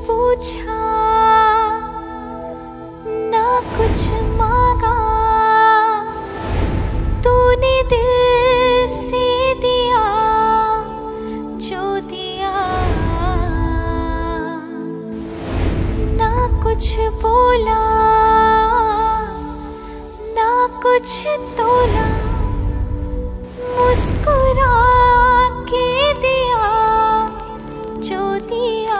पूछा ना कुछ मांगा, तूने दिल से दिया जो दिया। ना कुछ बोला ना कुछ तोला, मुस्कुरा के दिया जो दिया।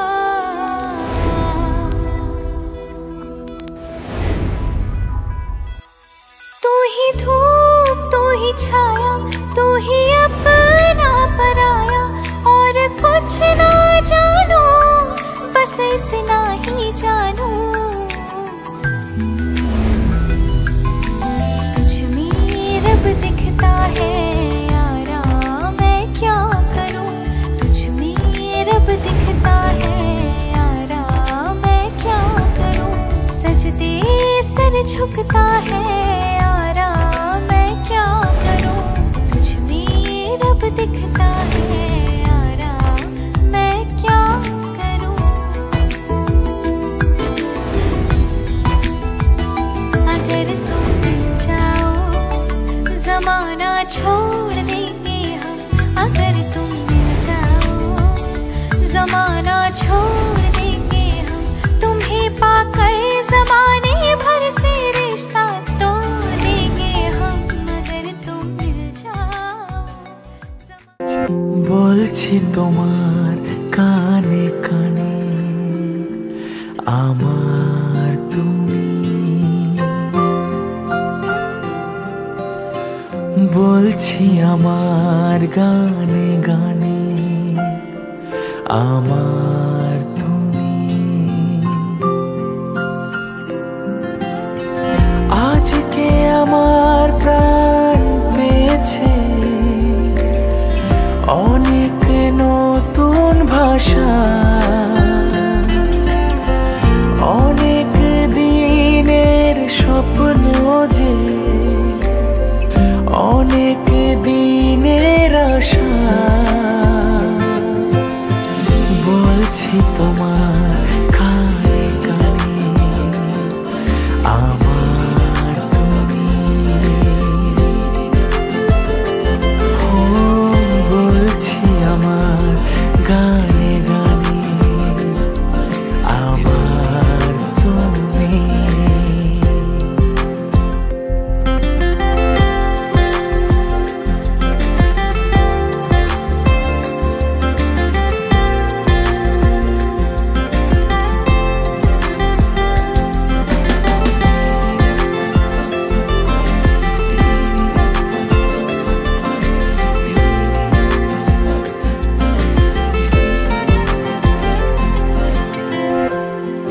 तू ही धूप तू ही छाया, तू ही अपना पराया, और कुछ ना जानू बस इतना ही जानू। तुझ में रब दिखता है यारा, मैं क्या करूं। तुझ में रब दिखता है यारा, मैं क्या करूं। सजदे सर झुकता है यारा, मैं क्या करूं। तुझ में रब दिखता है यारा, मैं क्या करूं। अगर तुम मिल जाओ ज़माना छोड़ देंगे हम। अगर तुम मिल जाओ ज़माना छोड़ देंगे हम। तुम्हें पाकर ज़माने भर से रिश्ता तोड़ देंगे हम। अगर तुम मिल जाओ। বলছি তোমার কানে কানে আমার তুমি, বলছি আমার গানে গানে আমার তুমি। আজকে আমার প্রাণ পেয়েছে অনেক নতুন ভাষা, অনেক দিনের স্বপ্ন যে অনেক দিনের আশা। বলছি তোমার কানে কানে আমার তুমি। বলছি আমার গানে গানে আমার তুমি।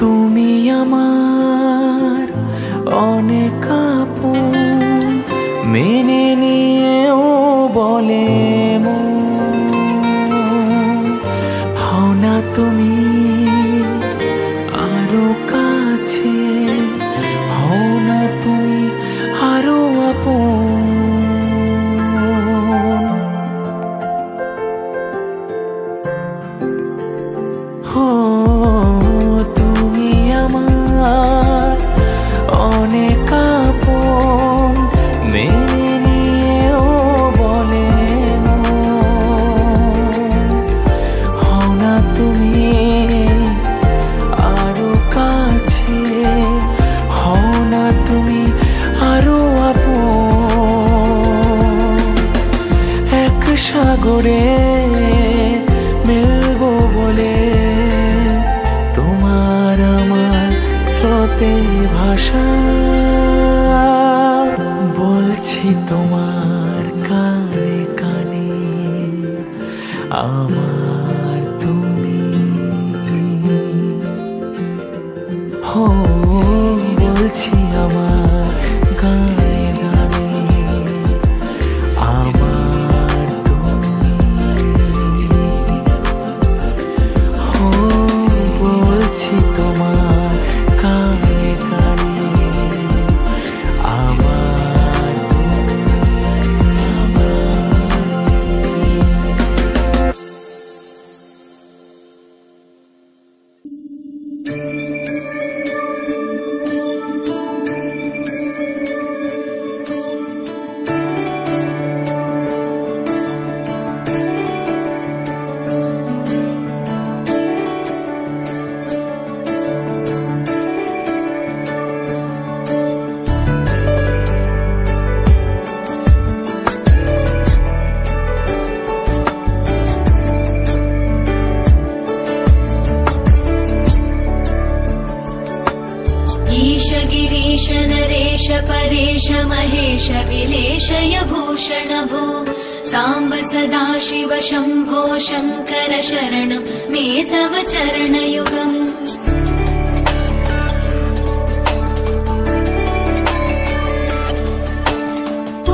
তুমি আমার অনেক আপন, মেনে নিয়েও বলে মন। হও না তুমি আরো কাছে, হও না তুমি আরো আপন। তুমি আমার অনেক আপন, মেনে নিয়েও বলে মন। হও না তুমি আরো কাছে, হও না তুমি আরো আপন। এক সাগরে মিলবো বলে তোমার আমার স্রোতে ভাষা। বলছি তোমার কানে কানে আমার তুমি। হো বলছি আমার গানে গানে আমার তুমি। হো বলছি তোমার কানে কানে আমার তুমি। गिरीश नरेश परेश महेश विलेशय भूषण भो साम्ब सदाशिव शम्भो शङ्कर शरणं मे तव चरणयुगम्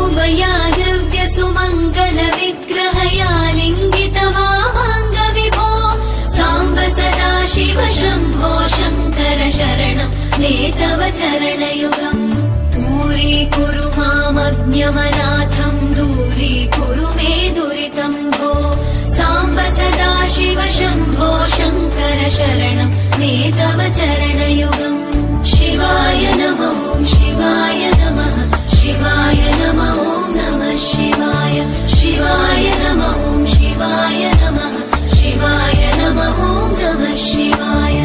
उभयादिव्य सुमङ्गल विग्रहया लिङ्गित वामाङ्ग विभो साम्ब सदाशिव शम्भो शङ्कर शरणं मे तव चरणयुगम् दूरीकुरु मामज्ञमनाथम् दूरीकुरु मे दुरितम् भो साम्ब सदाशिव शम्भो शङ्कर शरणं मे तव चरणयुगम् शिवाय नमो शिवाय नमः शिवाय नमो नमः शिवाय शिवाय नमो शिवाय नमः शिवाय नमो नमः शिवाय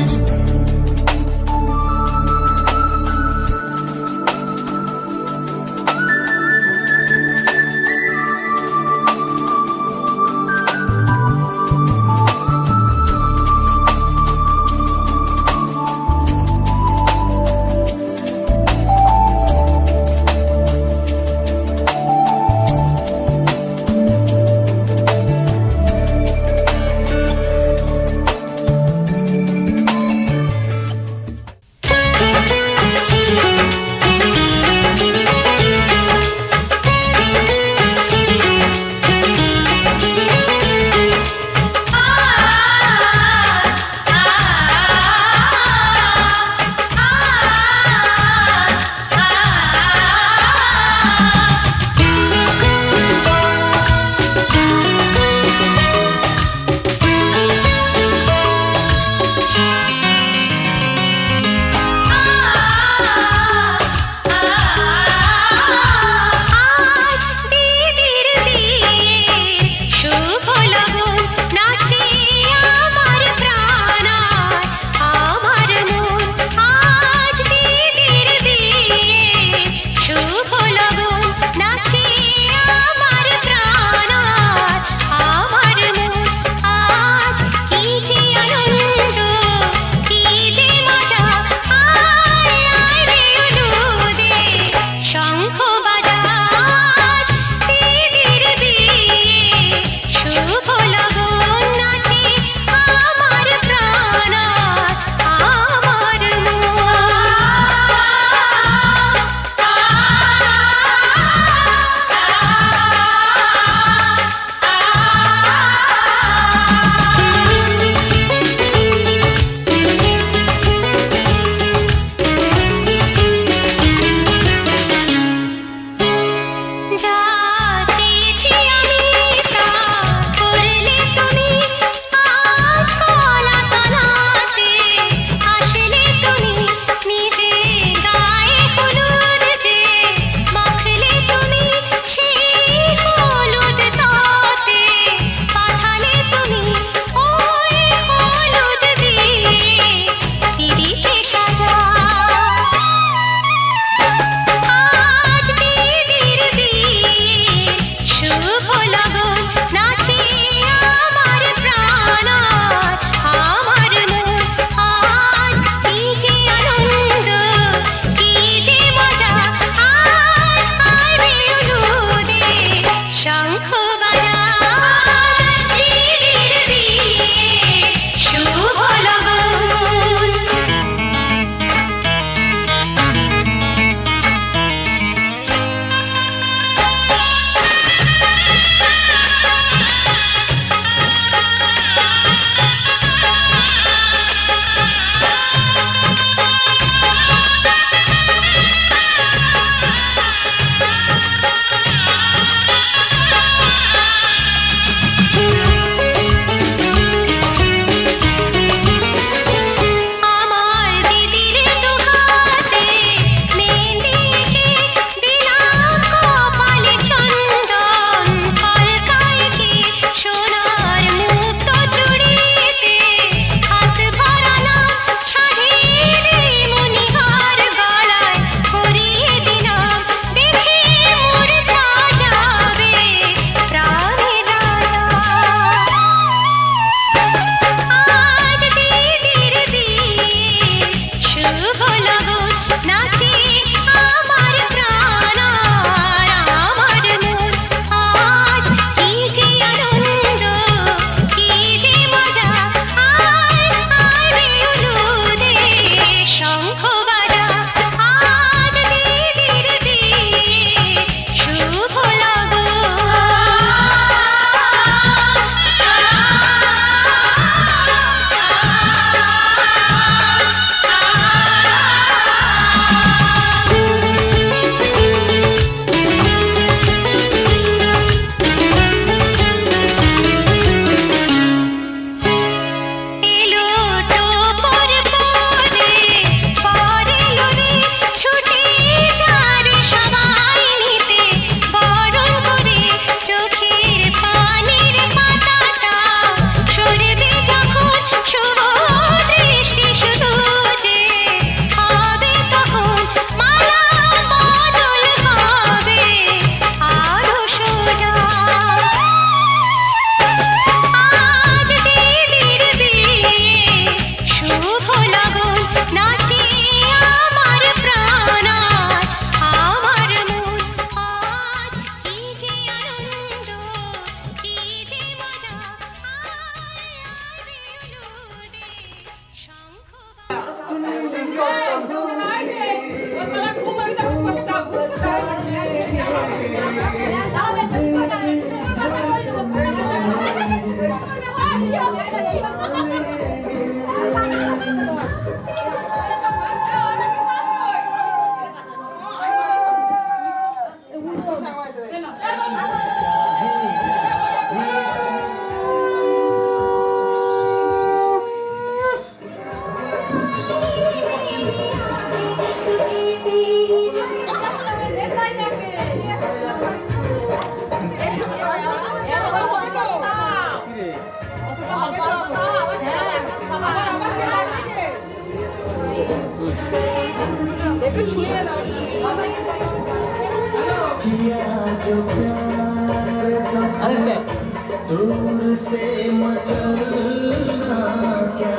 दूर से मचलना क्या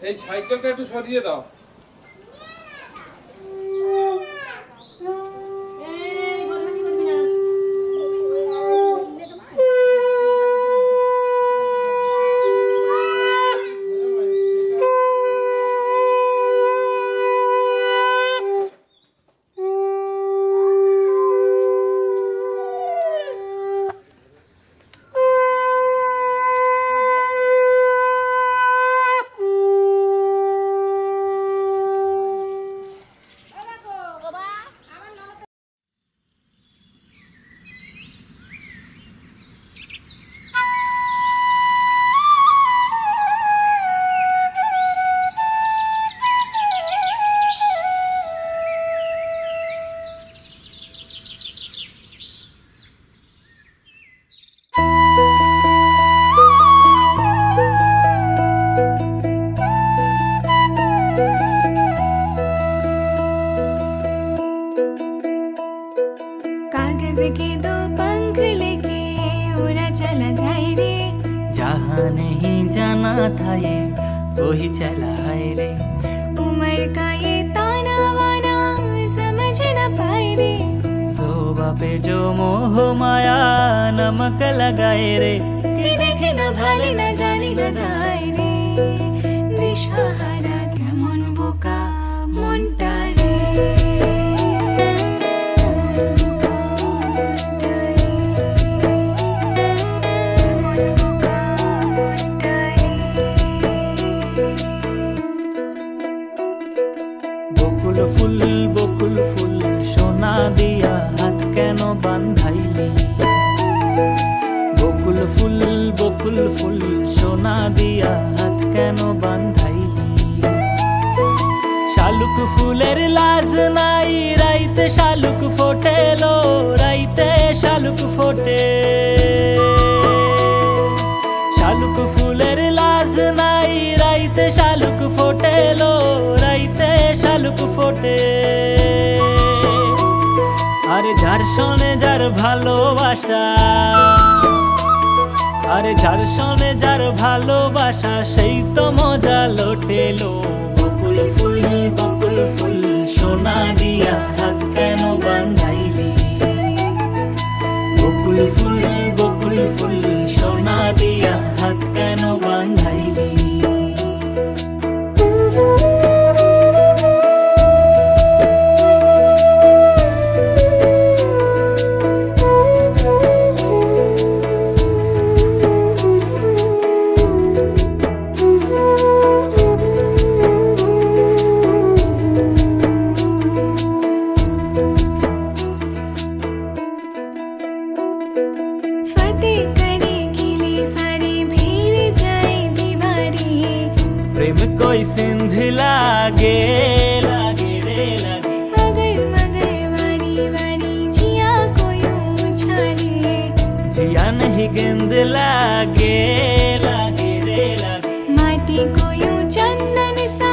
এই সাইকেলটা একটু সরিয়ে দাও। नहीं जाना था ये वही चला है रे। उम्र का ये ताना वाना समझ न पाए रे। जोबा पे जो मोह माया नमक लगाए रे। कि देखे न भाले न जाने न गाए रे। दिशाहारा केमन बोका मनटा रे। बकुल फुल सोना दिया हाथ केन बांधाइली। बकुल বকুল ফুল সোনা দিয়া হাত কেন বান্ধাইলি শালুক ফুলের লাজ নাই রাইতে শালুক ফোটেলো রাইতে শালুক ফোটে শালুক ফুলের লাজ নাই রাইতে শালুক ফোটেলো রাইতে শালুক ফোটে আরে যার শোনে যার ভালোবাসা আরে যার শোনে যার ভালোবাসা সেই তো মজা লোটেলো বকুল ফুল সোনা দিয়া হাত কেন বান্ধাইলি বকুল ফুল সোনা দিয়া হাত কেন বান্ধাইলি कोई सिंध लागे लागे रे लागे मगर मगर वारी वारी जिया कोई उछाले जिया नहीं गेंद लागे लागे रे लागे माटी कोई चंदन सा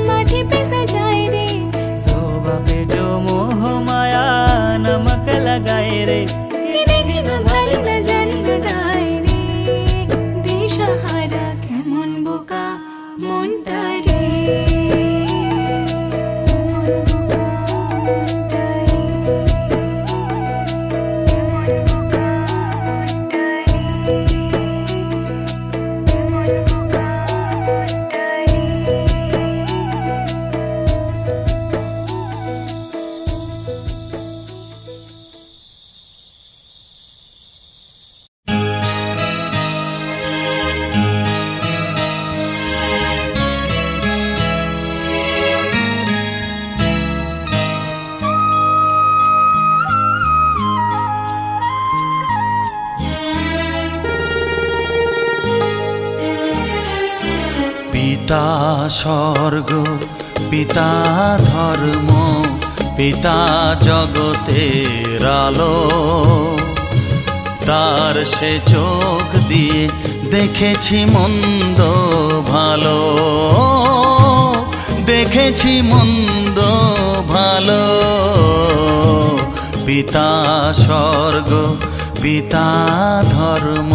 माथे पे सजाए रे शोभा पे जो मोह माया नमक लगाए रे कि देखे न भारी न जानी न गाए रे दिशहारा केमन बोका मोंटारे পিতা স্বর্গ পিতা ধর্ম পিতা জগতের আলো তার সে চোখ দিয়ে দেখেছি মন্দ ভালো দেখেছি মন্দ ভালো পিতা স্বর্গ পিতা ধর্ম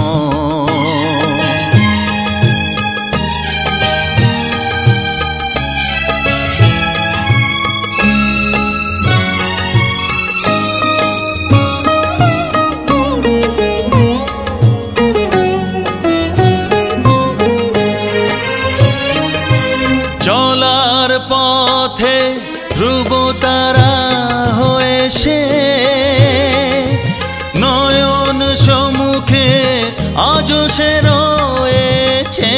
পথে ধ্রুব তারা হয়ে সে নয়ন সম্মুখে আজ সে রয়েছে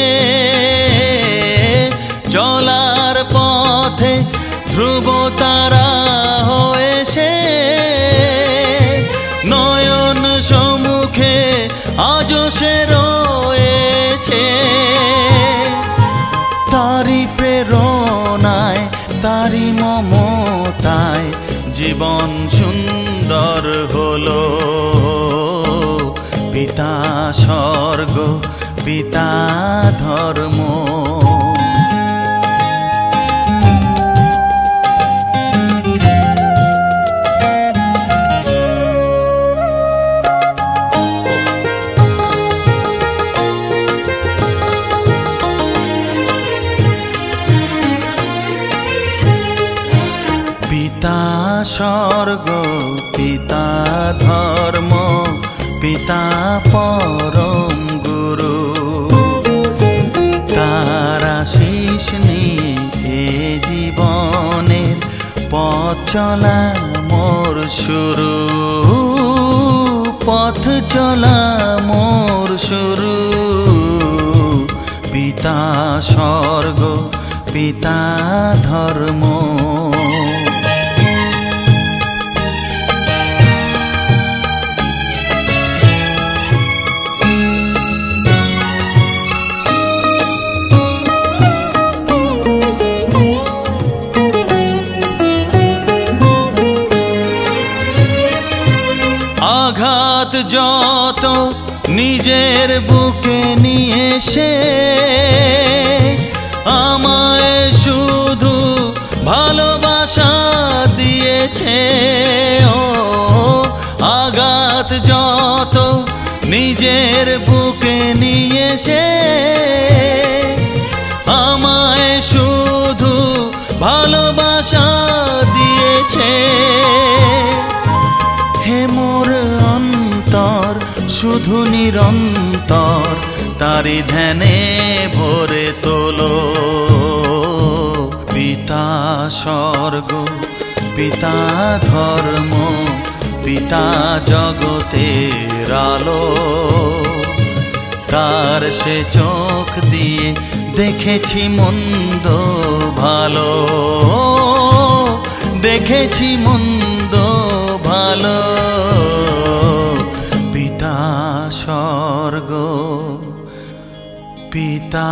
চলার পথে ধ্রুব তারা হয়ে সে নয়ন সম্মুখে আজ সে রয়েছে তারি প্রেরণায় তারি মমতায় জীবন সুন্দর হলো পিতা স্বর্গ পিতা ধর্ম পিতা স্বর্গ পিতা ধর্ম পিতা পরম গুরু তার আশীষ নিয়ে এ জীবনের পথ চলা মোর শুরু পথ চলা মোর শুরু পিতা স্বর্গ পিতা ধর্ম যত নিজের বুকে নিয়ে সে আমায় শুধু ভালোবাসা দিয়েছে। ও আঘাত যত নিজের বুকে নিয়ে সে আমায় শুধু ভালোবাসা দিয়েছে। হে মোর অন্তর শুধু নিরন্তর তারি ধ্যানে ভরে তোলো। পিতা স্বর্গ পিতা ধর্ম পিতা জগতের আলো, তার সে চোখ দিয়ে দেখেছি মন্দ ভালো, দেখেছি মন্দ ভালো। পিতা স্বর্গ পিতা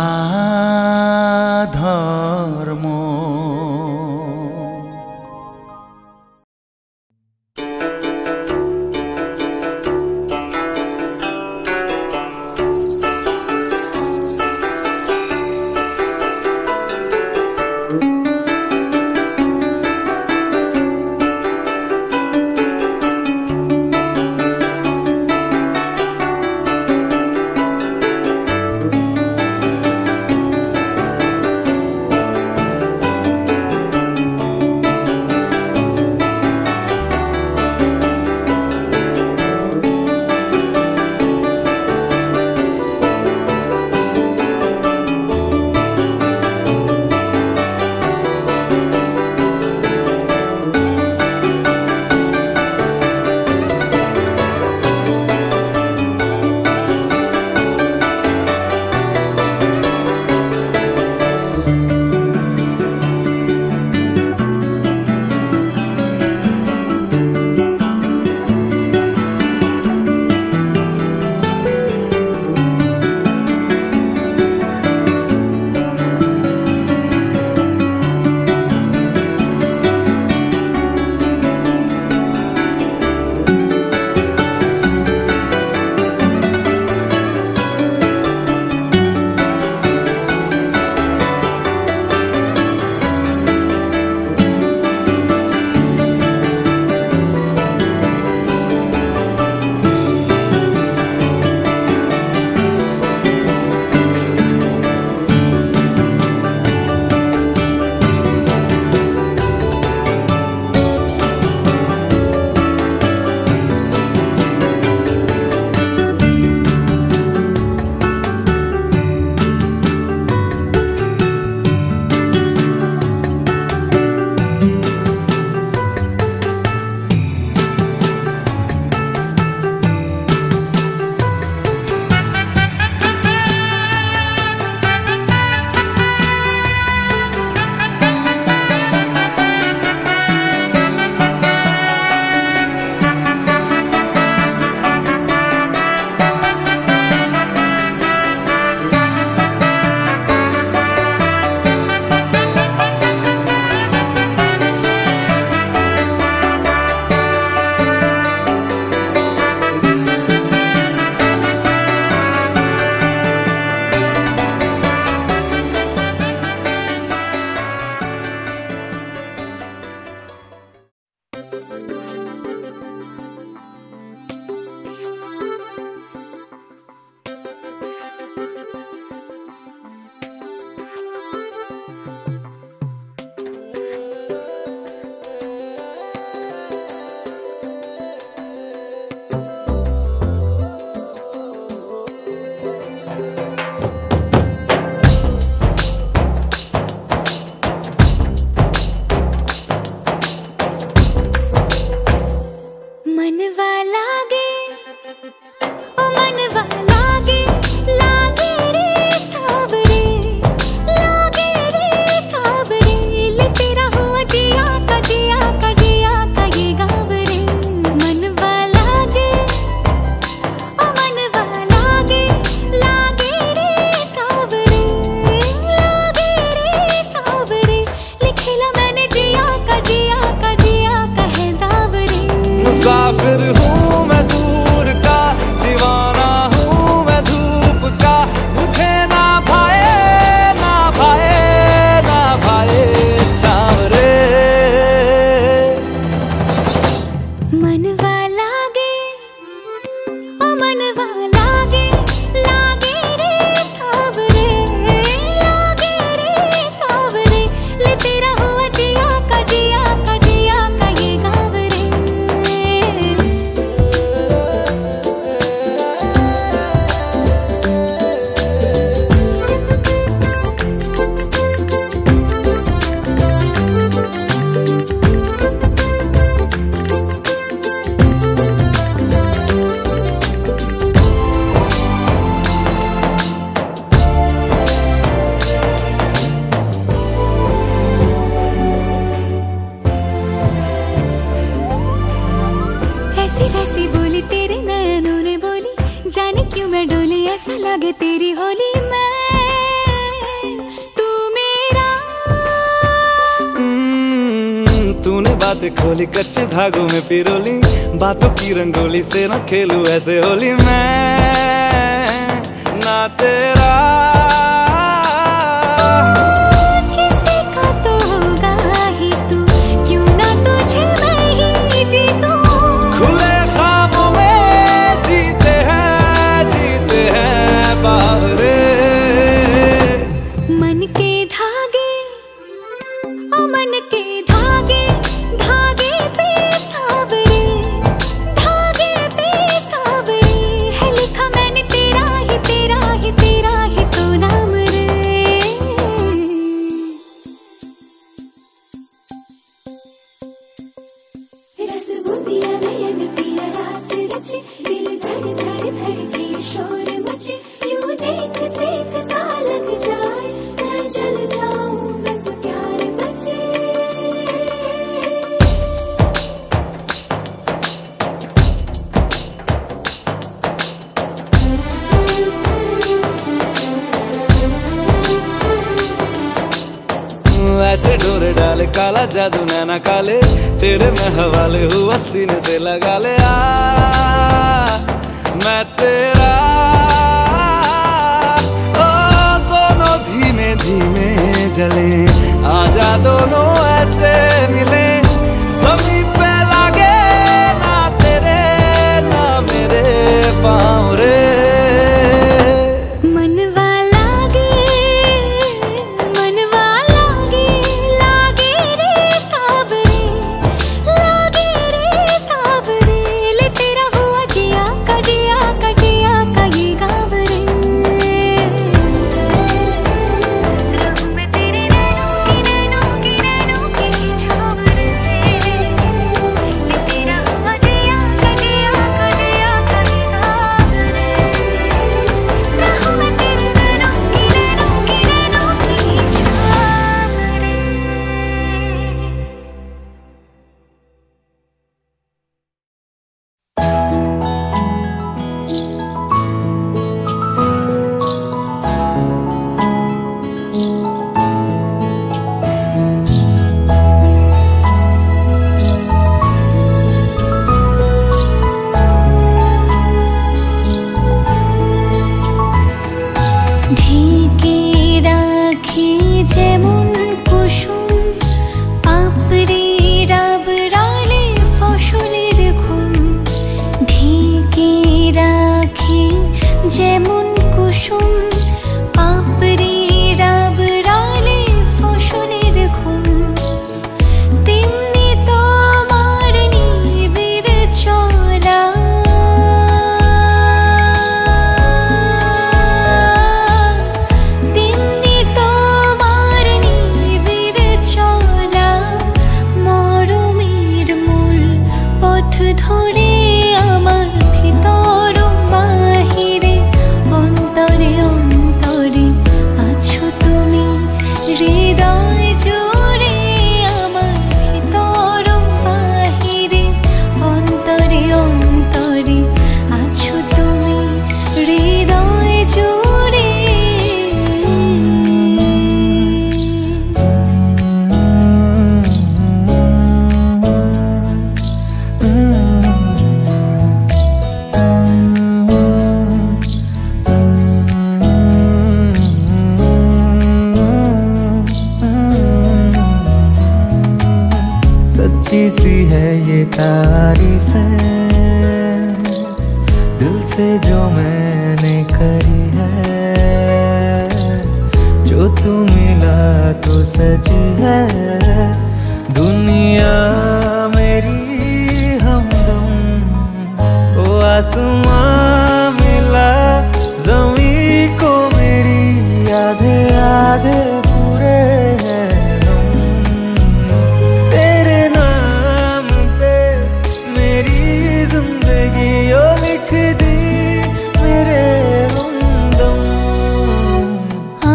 ধর্ম। मनवा लागे लागे रे सावरे, लागे रे सावरे, ले तेरा हुआ जिया का जिया का जिया का ये गाँव रे। ऐसी वैसी बोली तेरे नयनों ने बोली, जाने क्यों मैं डोली, ऐसा लगे तेरी होली मैं तू मेरा। तूने बातें खोली कच्चे धागों में पिरोली, बातों की रंगोली से न खेलूं ऐसे होली मैं ना तेरा। किसी का तो होगा ही तू, क्यों ना तुझे मैं ही जीतूं। खुले ख्वाबों में जीते हैं बाहरे। मन के धागे ओ मन के धागे, धागे पे सावरे, धागे पे सावरे, है लिखा मैंने तेरा ही तेरा ही तेरा ही तो नाम रे। रस बूंदिया नयन पिया रास रचे, दिल धड़ धड़ धड़के शोर मचे, यूं देख सेक सा लग जाए, मैं जल जाऊं बस प्यार बचे। ऐसे डोरे डाले काला जादू नैना काले, तेरे में हवाले हुआ सीने से लगा ले आ मैं तेरा। ओ दोनों धीमे धीमे जले, आजा दोनों ऐसे मिले, जमीन पे लागे ना तेरे ना मेरे पाँव रे। मनवा लागे लागे रे सावरे, लागे रे सावरे, ले तेरा हुआ जिया का जिया का जिया का ये गाँव रे। रहूं मैं तेरे नैनों की छाँव रे, ले तेरा हुआ जिया का जिया का जिया का ये गाँव रे। रहूं मैं तेरे नैनों की छाँव रे। ঢেকে রাখি যেমন কুসুম, পাপড়ি ডাবরালে ফসলের ঘুম। ঢেকে রাখি যেমন কুসুম, পাপড়ি ডাবরালে ফসলের ঘুম, তেমনি তোমার নিবিড় চলা, তেমনি তোমার নিবিড় চলা, মরমের মূল পথ ধরে আমার ভিতর বাহিরে, অন্তরে অন্তরে আছো তুমি, হৃদয় জুড়ে আমার ভিতর বাহিরে, অন্তরে অন্তরে আছো তুমি, হৃদয় জুড়ে। सच्ची सी है ये तारीफ है, दिल तुझसे जो मैंने करी है, जो तू मिला तो सजी है दुनिया मेरी हमदम। ओ आसमां मिला ज़मीं को मेरी, आधे आधे पूरे हैं हम। तेरे नाम पे मेरी जिंदगी ओ लिख दी मेरे हमदम।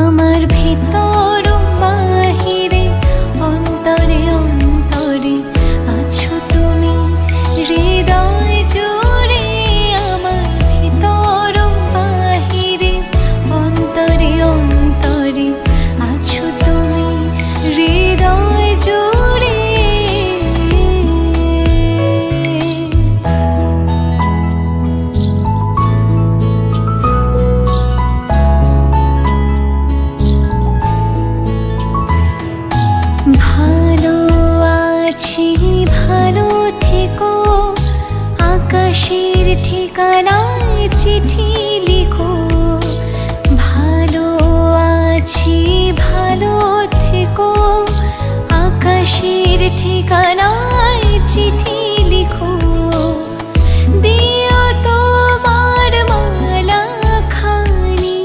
আমার ভিতর বাহিরে অন্তরে অন্তরে আছো তুমি হৃদয় জুড়ে। আমার ভিতর বাহিরে অন্তরে অন্তরে আছো তুমি হৃদয় জুড়ে। ভালো আছি ভালো থেকো, আকাশের ঠিকানায় চিঠি লিখো। ভালো আছি ভালো থেকো, আকাশের ঠিকানায় চিঠি লিখো। দিও তোমার মালা খানি,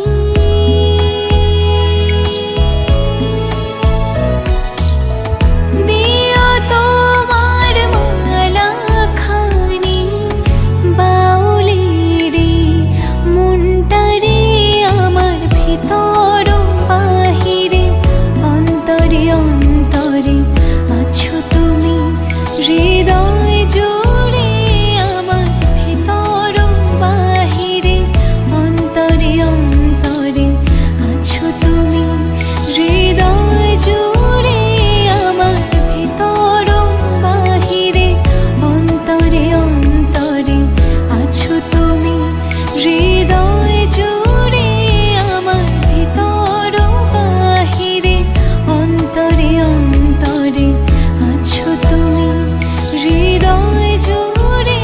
দিও তোমার মালা খানি। বাউলেরে মনটারে আমার ভিতর বাহিরে অন্তরে অন্তরে আছো তুমি হৃদয় জুড়ে। আমার ভিতর বাহিরে অন্তরে অন্তরে আছো তুমি হৃদয় জুড়ে। আমার ভিতর বাহিরে অন্তরে অন্তরে আছো তুমি হৃদয় জুড়ে। আমার ভিতর বাহিরে অন্তরে অন্তরে আছো তুমি হৃদয় জুড়ে।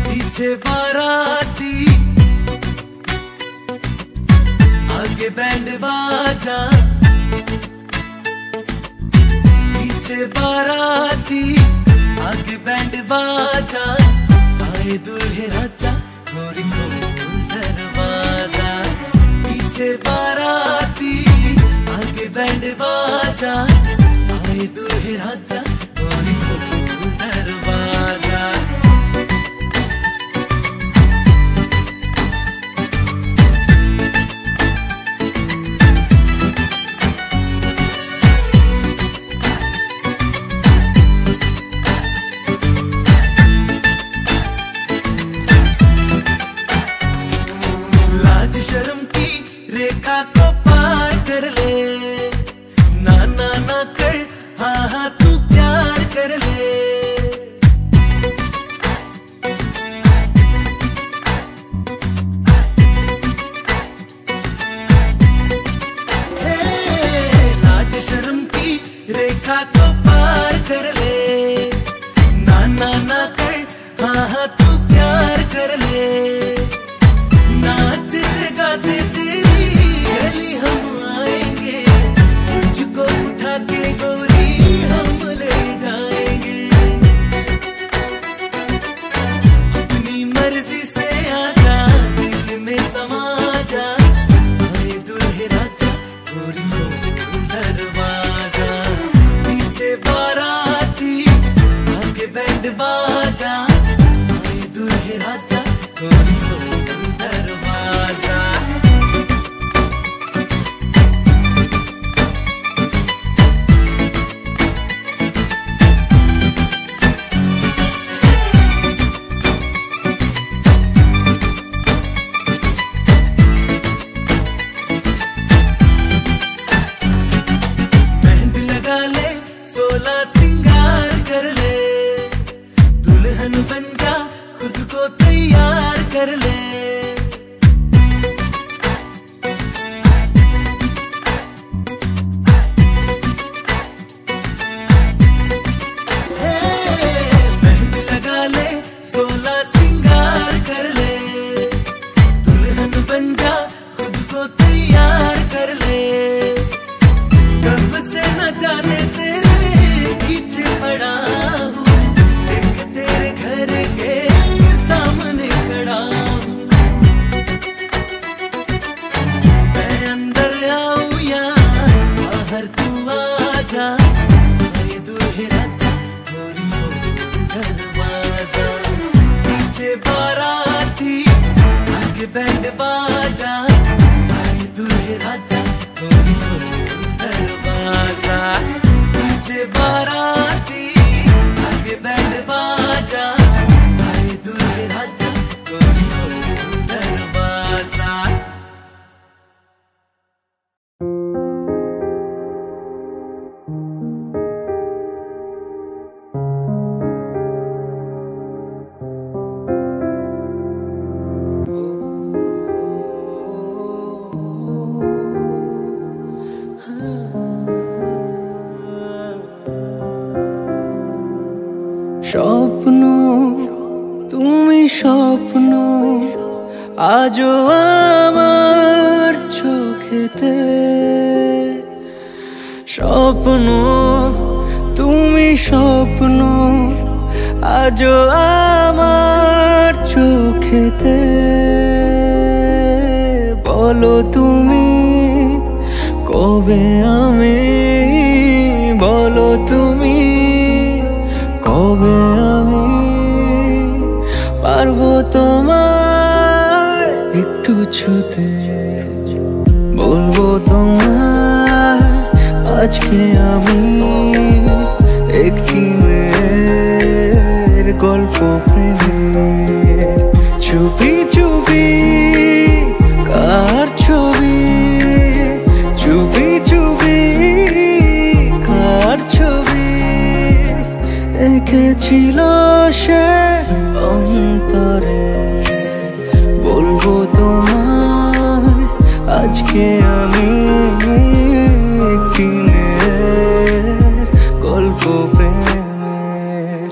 पीछे बाराती आगे बैंड बाजा, पीछे बाराती आगे बैंड बाजा। आए दूल्हे राजा गोरी खोल दरवाजा। पीछे बाराती आगे बैंड बाजा, आए दूल्हे राजा गोरी खोल दरवाजा। लाज शर्म की रेखा को पार कर ले, ना ना ना कर, हाँ हाँ तू प्यार कर ले। हे, लाज शर्म की रेखा को पार कर ले, ना ना ना कर, हाँ हाँ तू प्यार कर ले। नाचते गाते तेरी गली हम आएंगे, तुझको उठा के गोरी हम ले जाएंगे। अपनी मर्जी से आजा दिल में समा जा, आए दूल्हे राजा गोरी खोल दरवाजा। पीछे बाराती आगे बैंड बाजा, आए दूल्हे राजा गोरी 16 सिंगार कर ले, दुल्हन बन जा खुद को तैयार कर ले। मेहंदी लगा ले, 16 सिंगार कर ले, दुल्हन बन जा खुद को तैयार कर ले। कब से न जाने तेरे पीछे पड़ा हूँ, एक तेरे घर के सामने खड़ा हूँ। मैं अंदर आऊँ या बाहर तू आ जा, ये दूल्हे राजा थोड़ी दरवाजा। पीछे बाराती आगे बैंड बाजा, ये दूल्हे राजा थोड़ी दरवाजा। पीछे बाराती आगे बैंड बाजा, ये दूल्हे राजा थोड़ी दरवाजा। স্বপ্ন তুমি স্বপ্ন আজও আমার চোখেতে, স্বপ্ন তুমি স্বপ্ন আজও আমার চোখেতে। বলো তুমি কবে আমি, বলো তুমি কবে আমি পারবো তোমায় একটু ছুতে। বলবো তোমায় আজকে আমি একটি মেয়ের গল্প প্রেমের। চুপি চুপি কার ছবি, চুপি চুপি কার ছবি এঁকেছিল সে অন্তরে। বলবো তোমায় আজকে আমি একটি মেয়ের গল্প প্রেমের।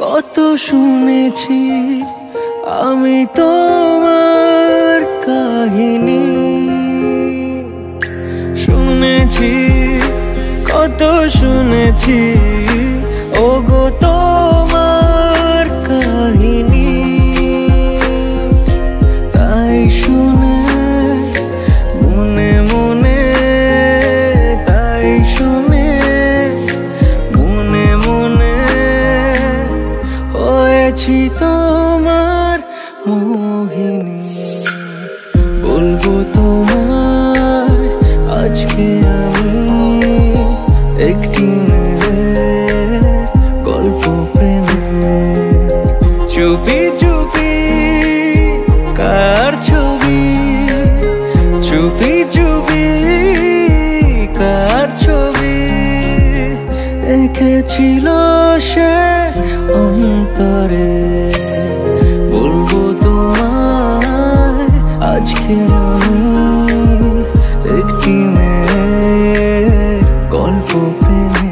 কত শুনেছি আমি তোমার কাহিনী, শুনেছি কত শুনেছি ওগো তোমার কাহিনী। তাই শুনে মনে মনে, তাই শুনে মনে মনে হয়েছি তোমার মোহিনী। বলবো তোমায় আজকে আমি একটি মেয়ের গল্প প্রেমের। চুপি চুপি কার ছবি, চুপি চুপি কার ছবি এঁকেছিল সে অন্তরে। বলবো তোমায় আজকে আমি একটি মেয়ের গল্প প্রেমে।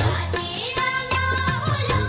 রাজে রাঙা হলো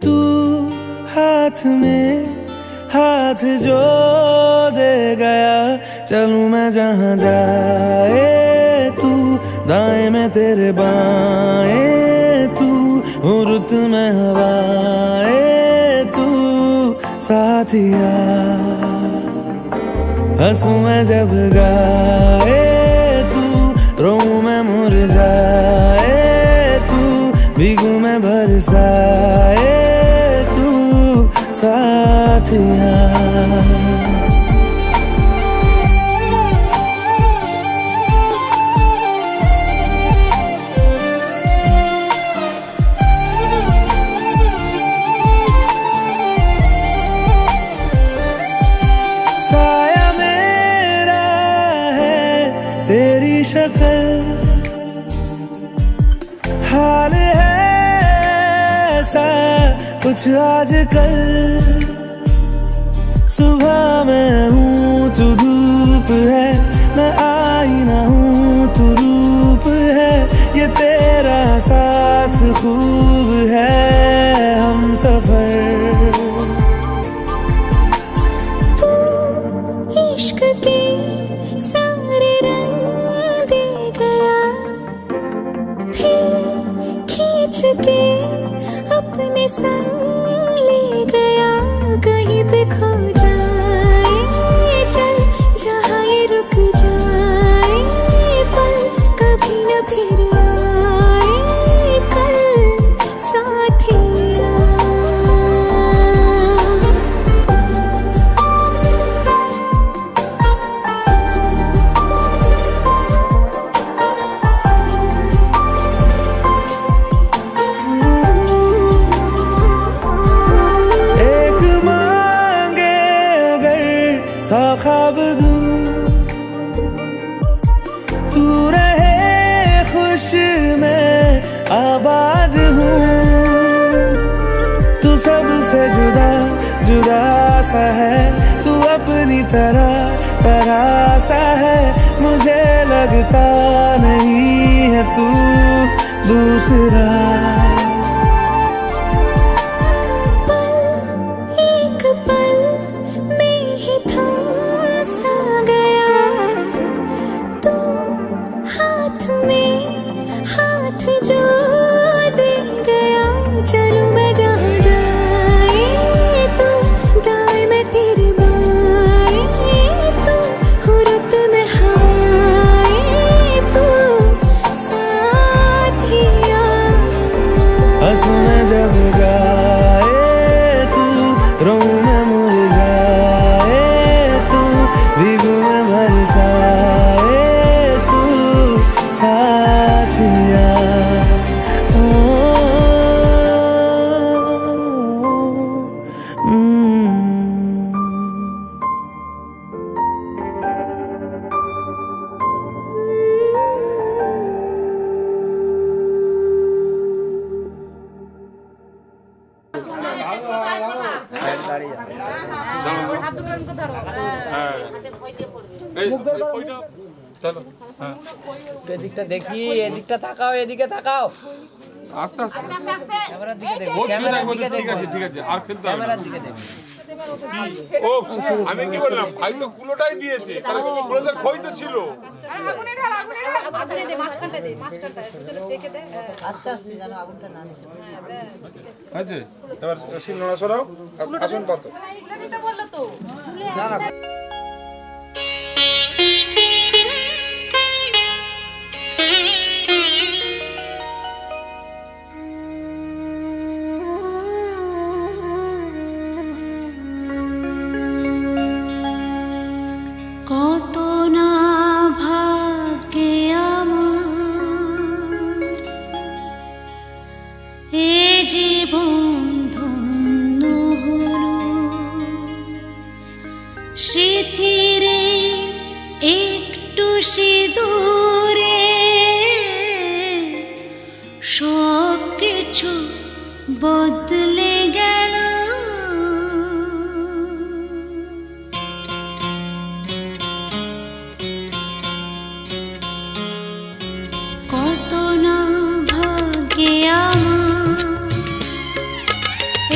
तू हाथ में हाथ जो दे गया, चलूं मैं जहां जाए तू, दाएं में तेरे बाएं तू, रुत में हवाएं तू साथिया। हंसूं मैं जब गाए तू, रोऊं मैं मुरझाए तू, भीगूं मैं बरसाए तू साथिया। साया मेरा है तेरी शक्ल, हाल है ऐसा कुछ आजकल। सुबह मैं हूँ तू धूप है, मैं आईना हूँ तू रूप है, ये तेरा साथ खूब है हम सफर। इश्क के सारे रंग दे गया, फिर खींच के अपने संग ले गया। कहीं पे खो जाए चल, जहाँ ये रुक जाए पल, कभी न फिर आए कल साथिया। सा ख्वाब दूं तू रहे खुश, मैं आबाद हूँ। तू सबसे जुदा जुदा सा है, तू अपनी तरह सा है, मुझे लगता नहीं है तू दूसरा। जो दे गया, चलूं मैं जहां जाए तू, दाएं में तेरे बाएं तू, रुत में हवाएं तू साथिया। हंसूं मैं जब गाए तू, रोऊं मैं मुरझाए तू, भीगूं मैं बरसाए तू साथिया। এদিকটা দেখি, এদিকটা তাকাও, এদিকে তাকাও, আস্তে আস্তে ক্যামেরার দিকে দেখো, ক্যামেরার দিকে দেখো। ঠিক আছে আর খেলতে হবে না। ক্যামেরার দিকে দেখো। ও আমি কি বললাম, ভাই তো কুলোটাই দিয়েছে, তাহলে কুলোতে খই তো ছিল। আগুনে ঢাল, আগুনে দে, মাঝখানটা দে, মাঝখানটা ভিতরে দেখে দে। আস্তে আস্তে যেন আগুনটা না নিতে পারে। আছে এবার শিলনোড়া সরাও, আসুন পাতো। এগুলা দিতে বললো তো। না না কত না ভাগ্যে আমার এ জীবন ধন্য হলো, স্মৃতিরে একটু সিঁদুরে সব কিছু বদলে গেল। কত না ভাগ্যে আমার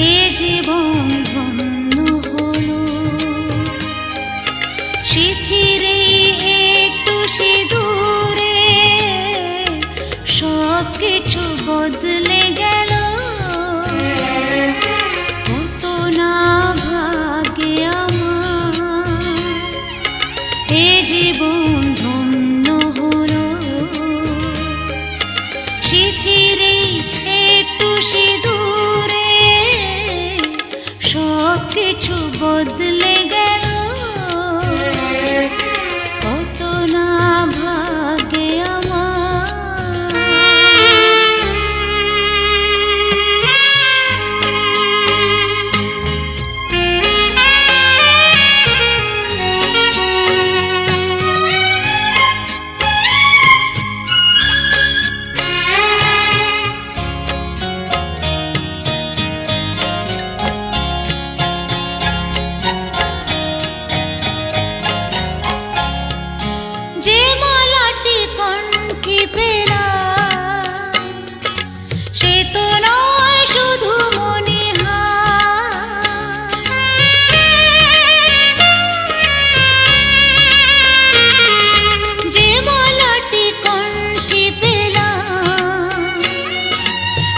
এ জীবন ধন্য হলো শিথিরে একটু সিঁদুরে সব কিছু বদলে গেল কত না ভাগ্যে আমার এ জীবন ধন্য হলো শিথিরে একটু সিঁদুরে সব কিছু বদলে গেল কত না ভাগ্যে যে মালাটি কণ্ঠে পেলাম সে তো নয় শুধু মনিহার যে মালাটি কণ্ঠে পেলাম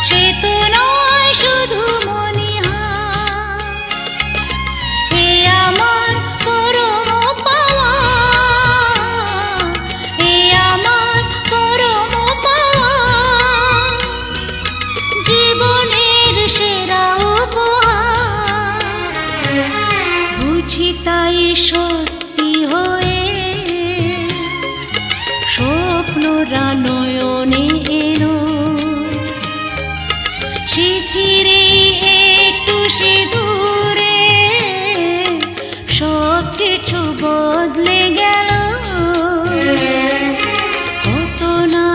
সে তো নয় শুধু মনিহার হে আমার পরম পাওয়া হে আমার পরম পাওয়া জীবনের সেরা উপহার বুঝি তাই সত্যি হয়ে স্বপ্নরা নয়নে এলো শিথিরে একটু সিঁদুরে সব কিছু বদলে গেল কত না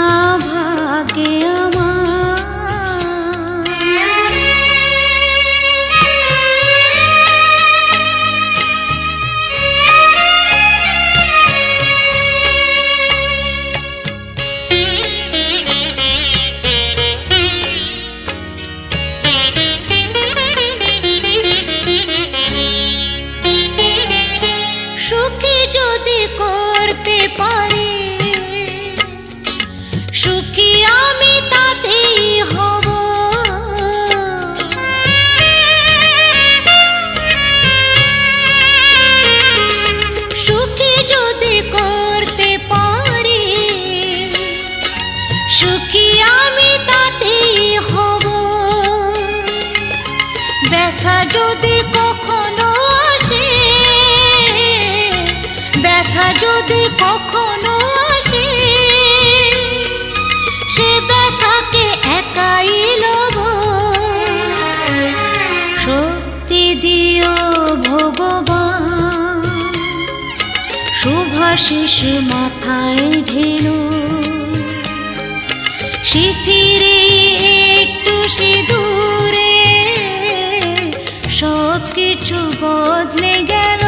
ভাগ্যে সুখী যদি করতে পারি সুখী আমি তাতেই হব সুখী যদি করতে পারি সুখী আমি তাতেই হব ব্যথা যদি কখনো আসে ব্যথা যদি কখনো আসে সে ব্যথাকে একাই লব শক্তি দিও ভগবান শুভাশিস মাথায় ঢেলো শিথিরে একটু সিঁদুরে সব কিছু বদলে গেল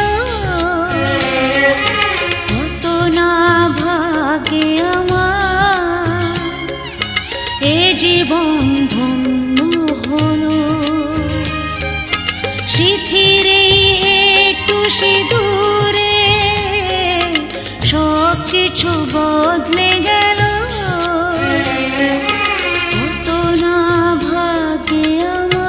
কত না ভাগ্যে আমার এ জীবন ধন্য হলো শিথিরে একটু সিঁদুরে সব কিছু বদলে গেল কত না ভাগ্যে আমার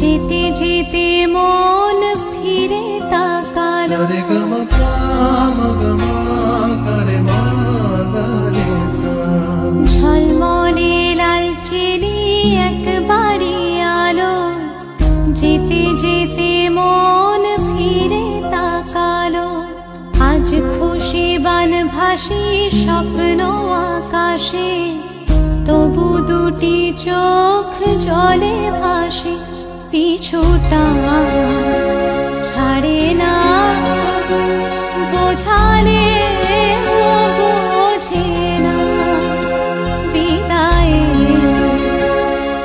যেতে যেতে মন ফিরে তাকালো ঝলমলে লালচেলি এক বাড়ি আলো যেতে যেতে মন ফিরে তাকালো আজ খুশি বানভাসী স্বপ্ন আকাশে তবু দুটি চোখ জলে ভাসে পিছুটা ছাড়ে না বোঝালে বোঝে না বিদায়ে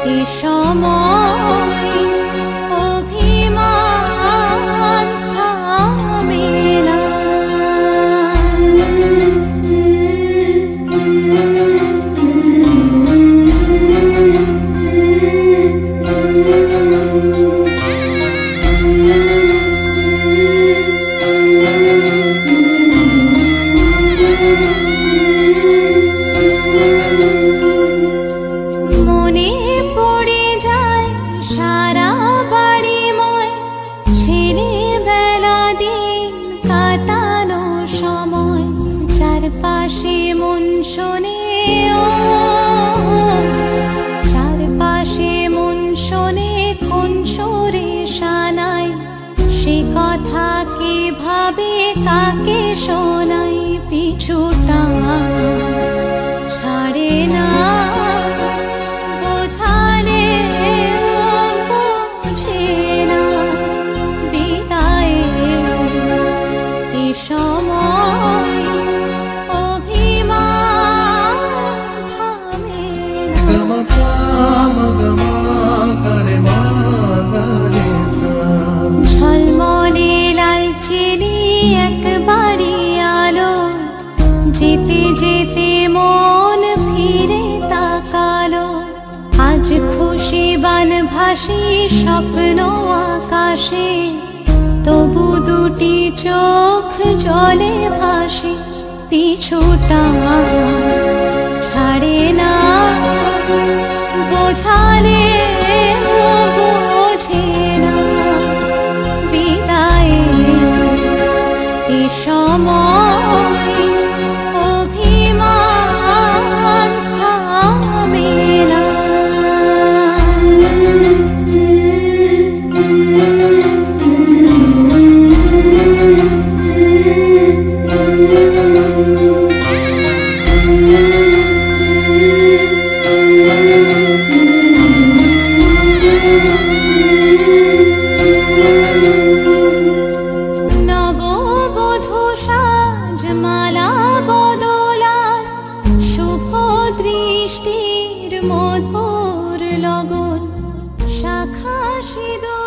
এ সময় অভিমান থামে না মনে পড়ে যায় সারা বাড়িময় ছেলেবেলা দিন কাটানো সময় চারপাশে মন শোনে চারপাশে মন শোনে কোন সুরে শানাই সে কথা কে ভাবে কাকে শোনাই পিছুটা ছাড়ে না বোঝালে বোঝে না বিদায়ে এ সময় অভিমান থামে না ঝলমলে লালচেলি এক বাড়ি আলো যেতে যেতে মন ফিরে তাকালো আজ খুশি বানভাসী স্বপ্ন আকাশে তবু দুটি চোখ জলে ভাসে পিছুটা ছাড়ে না বোঝালে বোঝে না বিদায়ে এ সময় অভিমান থামে না নববধূ সাজমালা বদলার শুভ দৃষ্টির মধুর লগন শাখা সিঁদুর